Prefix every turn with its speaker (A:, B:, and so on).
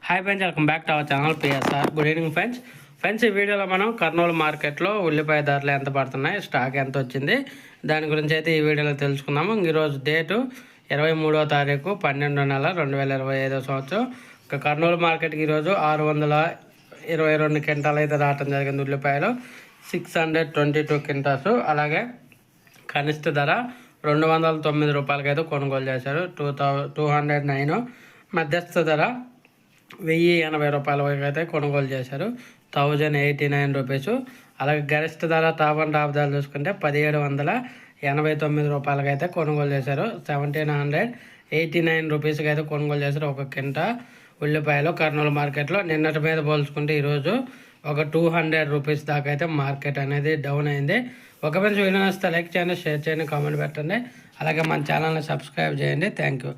A: Hi friends, welcome back to our channel PSR. Good evening friends. ఈ వీడియోలో మనం కర్నూలు మార్కెట్లో ఉల్లిపాయ ధరలు ఎంత పడుతున్నాయి, స్టాక్ ఎంత వచ్చింది, దాని గురించి అయితే ఈ వీడియోలో తెలుసుకుందాము. ఈరోజు డేటు 23వ తారీఖు 12వ నెల 2025 సంవత్సరం. కర్నూలు మార్కెట్కి ఈరోజు 622 క్వింటాలు అయితే రావడం జరిగింది. ఉల్లిపాయలు 622 క్వింటాల్స్. అలాగే కనిష్ట ధర 209 రూపాయలకి అయితే కొనుగోలు చేశారు. 209. మధ్యస్థ ధర 1080 రూపాయల వరకు అయితే కొనుగోలు చేశారు. 1089 రూపీస్. అలాగే గరిష్ట ధర టాప్ అండ్ టాప్ ధర చూసుకుంటే 1789 రూపాయలకి అయితే కొనుగోలు చేశారు. 1789 రూపీస్కి అయితే కొనుగోలు చేశారు ఒక కింట ఉల్లిపాయలు కర్నూలు మార్కెట్లో. నిన్నటి మీద పోల్చుకుంటే ఈరోజు ఒక 200 రూపీస్ దాకా అయితే మార్కెట్ అనేది డౌన్ అయింది. ఒక మంచి వీడియో నచ్చితే లైక్ చేయండి, షేర్ చేయండి, కామెంట్ పెట్టండి. అలాగే మన ఛానల్ని సబ్స్క్రైబ్ చేయండి. Thank you.